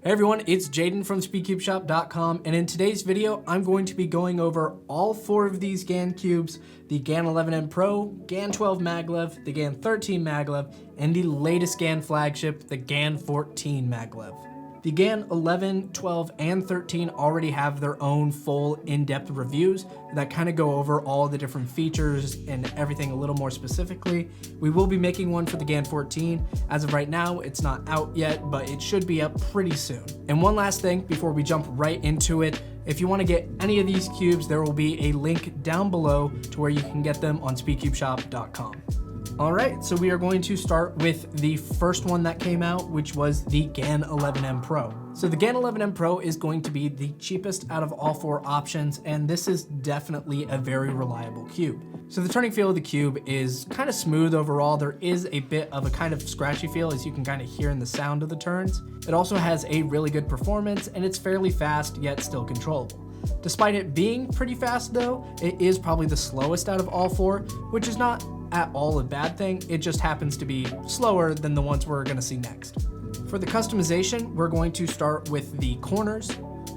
Hey everyone, it's Jaden from SpeedCubeShop.com, and in today's video, I'm going to be going over all 4 of these GAN cubes, the GAN 11M Pro, GAN 12 Maglev, the GAN 13 Maglev, and the latest GAN flagship, the GAN 14 Maglev. The GAN 11, 12, and 13 already have their own full in-depth reviews that kind of go over all the different features and everything a little more specifically. We will be making one for the GAN 14. As of right now, it's not out yet, but it should be up pretty soon. And one last thing before we jump right into it, if you want to get any of these cubes, there will be a link down below to where you can get them on SpeedCubeShop.com. All right, so we are going to start with the first one that came out, which was the GAN 11M Pro. So the GAN 11M Pro is going to be the cheapest out of all 4 options, and this is definitely a very reliable cube. So the turning feel of the cube is kind of smooth overall. There is a bit of a kind of scratchy feel, as you can kind of hear in the sound of the turns. It also has a really good performance, and it's fairly fast, yet still controllable. Despite it being pretty fast though, it is probably the slowest out of all 4, which is not at all a bad thing. It just happens to be slower than the ones we're gonna see next. For the customization, we're going to start with the corners.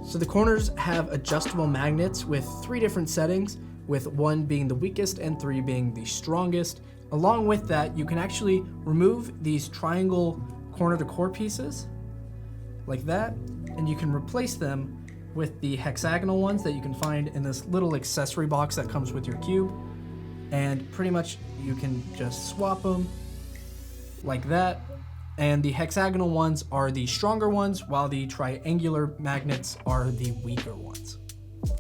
So the corners have adjustable magnets with 3 different settings, with 1 being the weakest and 3 being the strongest. Along with that, you can actually remove these triangle corner to core pieces like that, and you can replace them with the hexagonal ones that you can find in this little accessory box that comes with your cube. And pretty much you can just swap them like that. And the hexagonal ones are the stronger ones, while the triangular magnets are the weaker ones.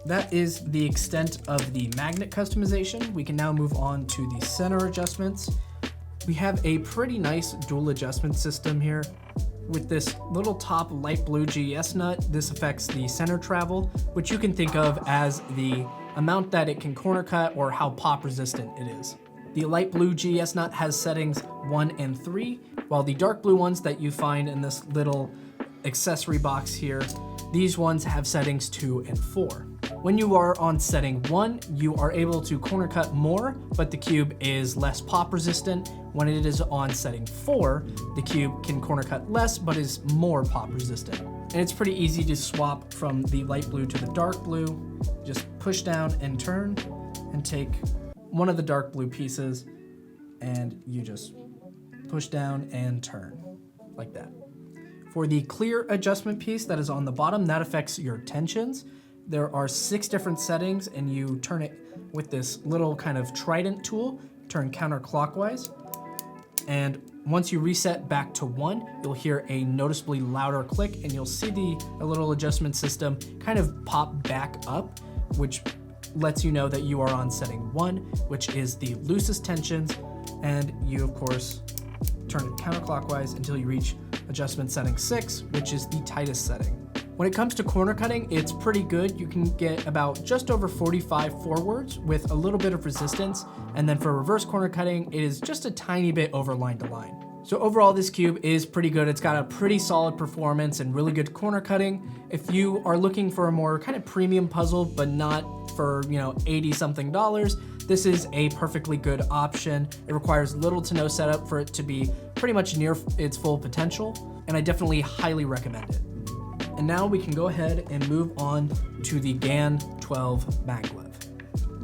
That is the extent of the magnet customization. We can now move on to the center adjustments. We have a pretty nice dual adjustment system here. With this little top light blue GS nut, this affects the center travel, which you can think of as the amount that it can corner cut or how pop resistant it is. The light blue GS nut has settings 1 and 3, while the dark blue ones that you find in this little accessory box here, these ones have settings 2 and 4. When you are on setting 1, you are able to corner cut more, but the cube is less pop resistant. When it is on setting 4, the cube can corner cut less, but is more pop resistant. And it's pretty easy to swap from the light blue to the dark blue. Just push down and turn, and take one of the dark blue pieces, and you just push down and turn like that. For the clear adjustment piece that is on the bottom, that affects your tensions. There are 6 different settings, and you turn it with this little kind of trident tool, turn counterclockwise. And once you reset back to 1, you'll hear a noticeably louder click, and you'll see a little adjustment system kind of pop back up, which lets you know that you are on setting 1, which is the loosest tensions. And you, of course, turn it counterclockwise until you reach adjustment setting 6, which is the tightest setting. When it comes to corner cutting, it's pretty good. You can get about just over 45 forwards with a little bit of resistance. And then for reverse corner cutting, it is just a tiny bit over line to line. So overall, this cube is pretty good. It's got a pretty solid performance and really good corner cutting. If you are looking for a more kind of premium puzzle, but not for, 80 something dollars, this is a perfectly good option. It requires little to no setup for it to be pretty much near its full potential, and I definitely highly recommend it. And now we can go ahead and move on to the GAN 12 Maglev.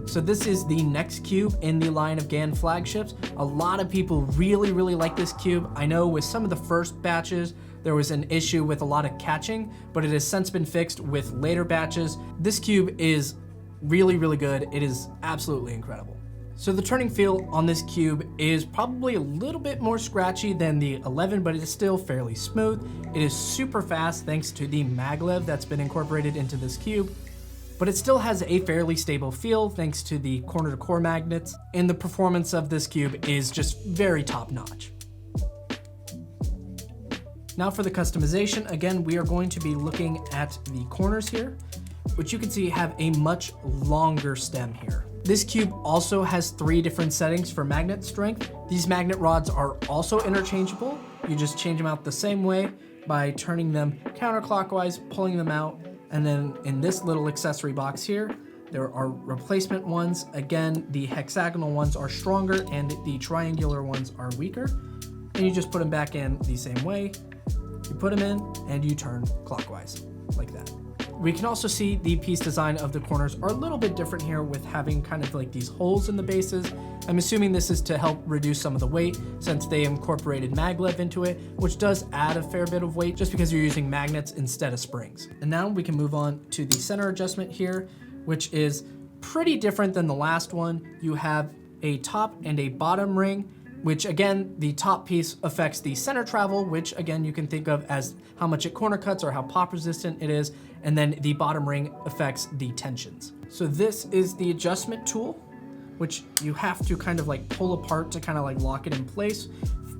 So this is the next cube in the line of GAN flagships. A lot of people really like this cube. I know with some of the first batches, there was an issue with a lot of catching, but it has since been fixed with later batches. This cube is really good. It is absolutely incredible. So the turning feel on this cube is probably a little bit more scratchy than the 11, but it is still fairly smooth. It is super fast thanks to the Maglev that's been incorporated into this cube, but it still has a fairly stable feel thanks to the corner to core magnets, and the performance of this cube is just very top notch. Now for the customization, again, we are going to be looking at the corners here, which you can see have a much longer stem here. This cube also has 3 different settings for magnet strength. These magnet rods are also interchangeable. You just change them out the same way by turning them counterclockwise, pulling them out, and then in this little accessory box here, there are replacement ones. Again, the hexagonal ones are stronger and the triangular ones are weaker. And you just put them back in the same way. You put them in and you turn clockwise like that. We can also see the piece design of the corners are a little bit different here with having kind of like these holes in the bases. I'm assuming this is to help reduce some of the weight since they incorporated Maglev into it, which does add a fair bit of weight just because you're using magnets instead of springs. And now we can move on to the center adjustment here, which is pretty different than the last one. You have a top and a bottom ring, which again, the top piece affects the center travel, which again, you can think of as how much it corner cuts or how pop resistant it is. And then the bottom ring affects the tensions. So this is the adjustment tool, which you have to kind of like pull apart to kind of like lock it in place.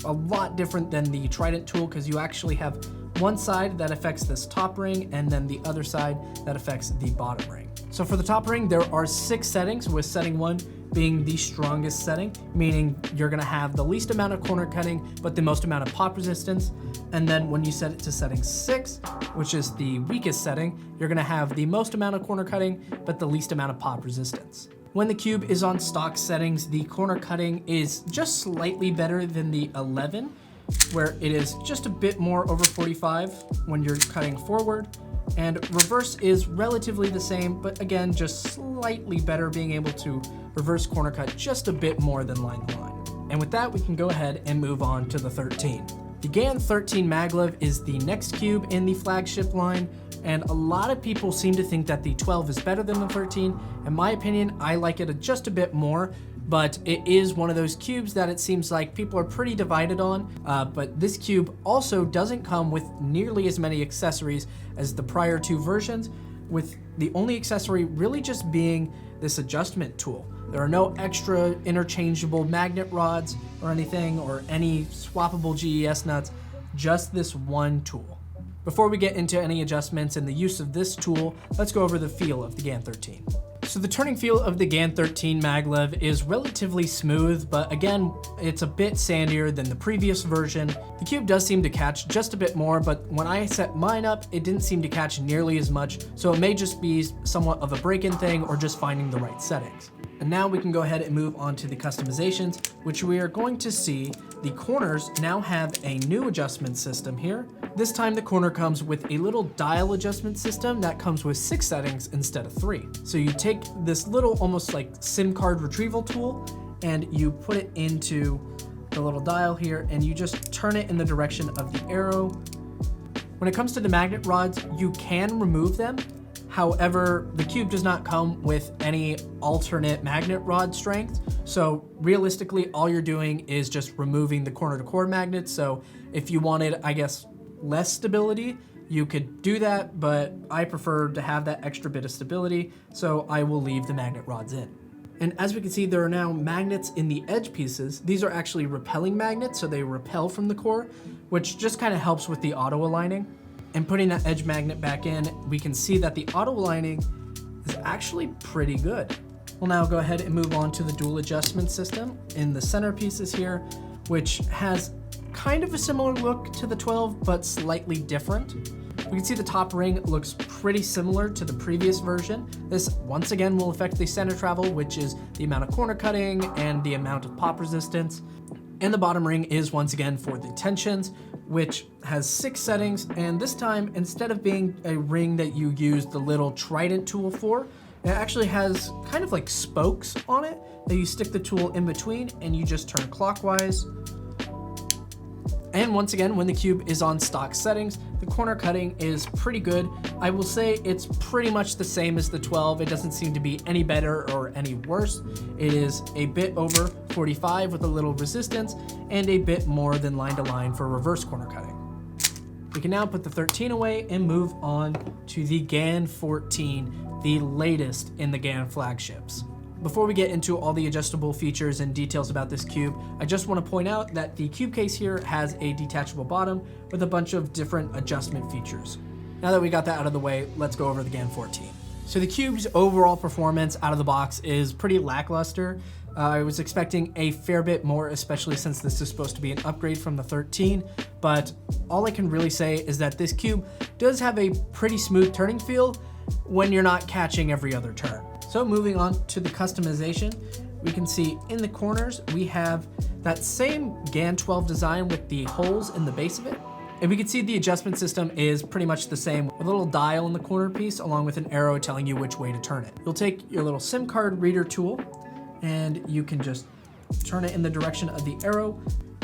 A lot different than the Trident tool because you actually have one side that affects this top ring and then the other side that affects the bottom ring. So for the top ring, there are 6 settings, with setting 1 being the strongest setting, meaning you're gonna have the least amount of corner cutting, but the most amount of pop resistance. And then when you set it to setting 6, which is the weakest setting, you're gonna have the most amount of corner cutting, but the least amount of pop resistance. When the cube is on stock settings, the corner cutting is just slightly better than the 11, where it is just a bit more over 45 when you're cutting forward. And reverse is relatively the same, but again, just slightly better, being able to reverse corner cut just a bit more than line to line. And with that, we can go ahead and move on to the 13. The GAN 13 Maglev is the next cube in the flagship line, and a lot of people seem to think that the 12 is better than the 13. In my opinion, I like it just a bit more, but it is one of those cubes that it seems like people are pretty divided on. But this cube also doesn't come with nearly as many accessories as the prior 2 versions, with the only accessory really just being this adjustment tool. There are no extra interchangeable magnet rods or anything, or any swappable GES nuts, just this one tool. Before we get into any adjustments and the use of this tool, let's go over the feel of the GAN 13. So the turning feel of the GAN 13 Maglev is relatively smooth, but again, it's a bit sandier than the previous version. The cube does seem to catch just a bit more, but when I set mine up, it didn't seem to catch nearly as much, so it may just be somewhat of a break-in thing or just finding the right settings. And now we can go ahead and move on to the customizations, which we are going to see the corners now have a new adjustment system here. This time the corner comes with a little dial adjustment system that comes with 6 settings instead of 3. So you take this little almost like SIM card retrieval tool and you put it into the little dial here and you just turn it in the direction of the arrow. When it comes to the magnet rods, you can remove them. However, the cube does not come with any alternate magnet rod strength. So realistically, all you're doing is just removing the corner to core magnets. So if you wanted, I guess, less stability, you could do that, but I prefer to have that extra bit of stability, so I will leave the magnet rods in. And as we can see, there are now magnets in the edge pieces. These are actually repelling magnets, so they repel from the core, which just kind of helps with the auto aligning. And putting that edge magnet back in, we can see that the auto aligning is actually pretty good. We'll now go ahead and move on to the dual adjustment system in the center pieces here, which has kind of a similar look to the 12, but slightly different. We can see the top ring looks pretty similar to the previous version. This once again will affect the center travel, which is the amount of corner cutting and the amount of pop resistance. And the bottom ring is once again for the tensions, which has 6 settings. And this time, instead of being a ring that you use the little Trident tool for, it actually has kind of like spokes on it that you stick the tool in between and you just turn clockwise. And once again, when the cube is on stock settings, the corner cutting is pretty good. I will say it's pretty much the same as the 12. It doesn't seem to be any better or any worse. It is a bit over 45 with a little resistance and a bit more than line to line for reverse corner cutting. We can now put the 13 away and move on to the GAN 14, the latest in the GAN flagships. Before we get into all the adjustable features and details about this cube, I just want to point out that the cube case here has a detachable bottom with a bunch of different adjustment features. Now that we got that out of the way, let's go over the GAN 14. So the cube's overall performance out of the box is pretty lackluster. I was expecting a fair bit more, especially since this is supposed to be an upgrade from the 13, but all I can really say is that this cube does have a pretty smooth turning feel when you're not catching every other turn. So moving on to the customization, we can see in the corners, we have that same GAN 12 design with the holes in the base of it. And we can see the adjustment system is pretty much the same, with a little dial in the corner piece along with an arrow telling you which way to turn it. You'll take your little SIM card reader tool and you can just turn it in the direction of the arrow.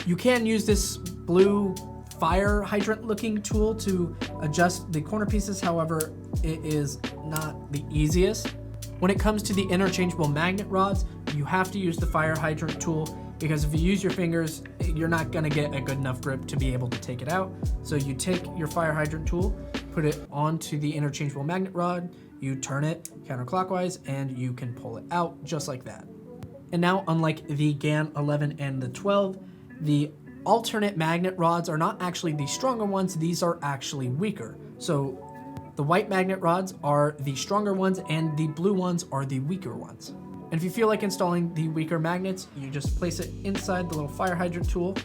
You can use this blue fire hydrant looking tool to adjust the corner pieces. However, it is not the easiest. When it comes to the interchangeable magnet rods, you have to use the fire hydrant tool, because if you use your fingers, you're not gonna get a good enough grip to be able to take it out. So you take your fire hydrant tool, put it onto the interchangeable magnet rod, you turn it counterclockwise, and you can pull it out just like that. And now, unlike the GAN 11 and the 12, the alternate magnet rods are not actually the stronger ones, these are actually weaker. So the white magnet rods are the stronger ones and the blue ones are the weaker ones. And if you feel like installing the weaker magnets, you just place it inside the little fire hydrant tool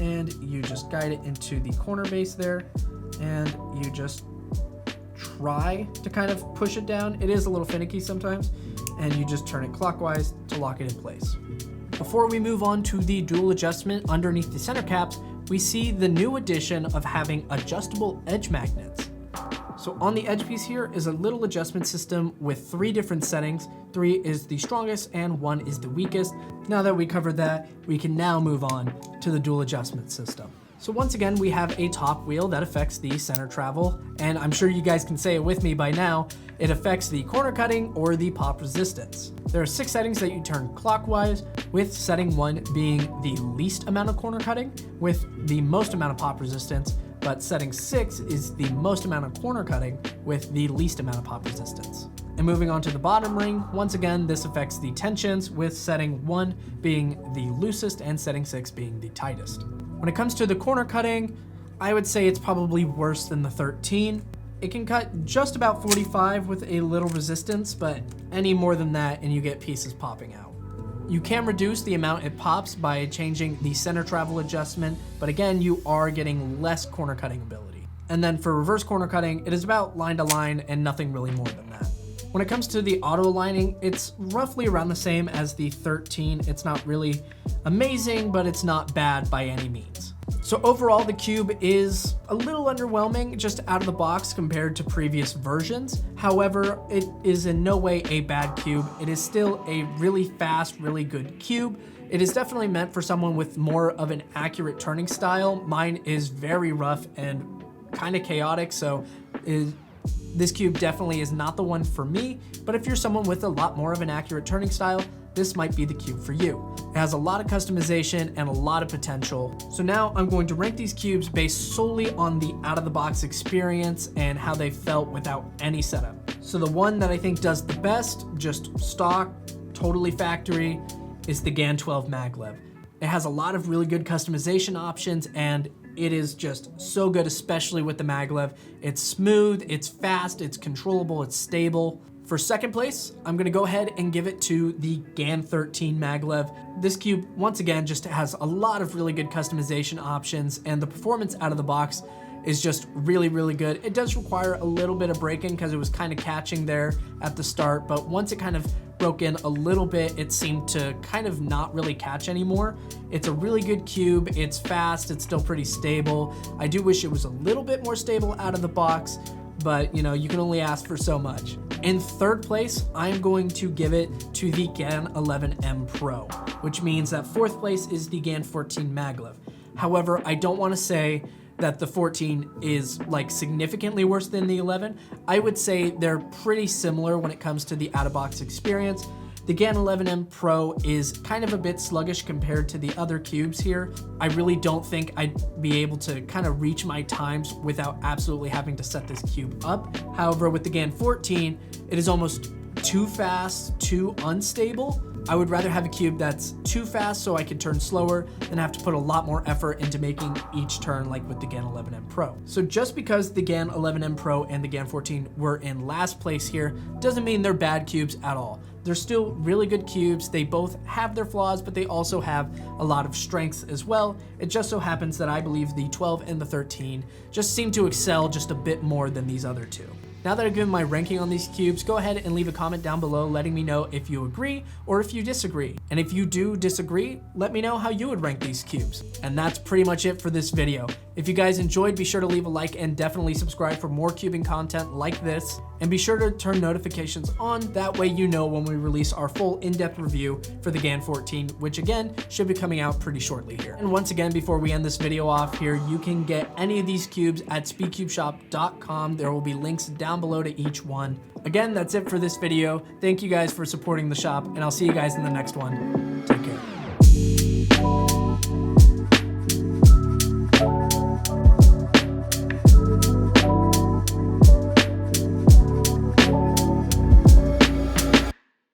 and you just guide it into the corner base there, and you just try to kind of push it down. It is a little finicky sometimes, and you just turn it clockwise to lock it in place. Before we move on to the dual adjustment underneath the center caps, we see the new addition of having adjustable edge magnets. So on the edge piece here is a little adjustment system with 3 different settings. 3 is the strongest and 1 is the weakest. Now that we covered that, we can now move on to the dual adjustment system. So once again, we have a top wheel that affects the center travel, and I'm sure you guys can say it with me by now, it affects the corner cutting or the pop resistance. There are 6 settings that you turn clockwise, with setting 1 being the least amount of corner cutting with the most amount of pop resistance, but setting 6 is the most amount of corner cutting with the least amount of pop resistance. And moving on to the bottom ring, once again, this affects the tensions, with setting 1 being the loosest and setting 6 being the tightest. When it comes to the corner cutting, I would say it's probably worse than the 13. It can cut just about 45 with a little resistance, but any more than that and you get pieces popping out. You can reduce the amount it pops by changing the center travel adjustment, but again, you are getting less corner cutting ability. And then for reverse corner cutting, it is about line to line and nothing really more than that. When it comes to the auto aligning, it's roughly around the same as the 13. It's not really amazing, but it's not bad by any means. So overall, the Cube is a little underwhelming just out of the box compared to previous versions. However, it is in no way a bad Cube. It is still a really fast, really good Cube. It is definitely meant for someone with more of an accurate turning style. Mine is very rough and kind of chaotic, so this Cube definitely is not the one for me, but if you're someone with a lot more of an accurate turning style, this might be the Cube for you. It has a lot of customization and a lot of potential. So now I'm going to rank these Cubes based solely on the out-of-the-box experience and how they felt without any setup. So the one that I think does the best, just stock, totally factory, is the GAN 12 Maglev. It has a lot of really good customization options, and it is just so good, especially with the Maglev. It's smooth, it's fast, it's controllable, it's stable. For second place, I'm gonna go ahead and give it to the GAN 13 Maglev. This Cube, once again, just has a lot of really good customization options, and the performance out of the box is just really, really good. It does require a little bit of braking because it was kind of catching there at the start, but once it kind of broke in a little bit, it seemed to kind of not really catch anymore. It's a really good Cube, it's fast, it's still pretty stable. I do wish it was a little bit more stable out of the box, but you know, you can only ask for so much. In third place, I'm going to give it to the GAN 11M Pro, which means that fourth place is the GAN 14 Maglev. However, I don't want to say that the 14 is like significantly worse than the 11. I would say they're pretty similar when it comes to the out-of-box experience. The GAN 11M Pro is kind of a bit sluggish compared to the other Cubes here. I really don't think I'd be able to kind of reach my times without absolutely having to set this Cube up. However, with the GAN 14, it is almost too fast, too unstable. I would rather have a Cube that's too fast so I can turn slower than have to put a lot more effort into making each turn like with the GAN 11M Pro. So just because the GAN 11M Pro and the GAN 14 were in last place here doesn't mean they're bad Cubes at all. They're still really good Cubes. They both have their flaws, but they also have a lot of strengths as well. It just so happens that I believe the 12 and the 13 just seem to excel just a bit more than these other two. Now that I've given my ranking on these cubes, go ahead and leave a comment down below letting me know if you agree or if you disagree. And if you do disagree, let me know how you would rank these cubes. And that's pretty much it for this video. If you guys enjoyed, be sure to leave a like and definitely subscribe for more cubing content like this. And be sure to turn notifications on, that way you know when we release our full in-depth review for the GAN 14, which again, should be coming out pretty shortly here. And once again, before we end this video off here, you can get any of these cubes at SpeedCubeShop.com. There will be links down below to each one. Again, that's it for this video. Thank you guys for supporting the shop, and I'll see you guys in the next one. Take care.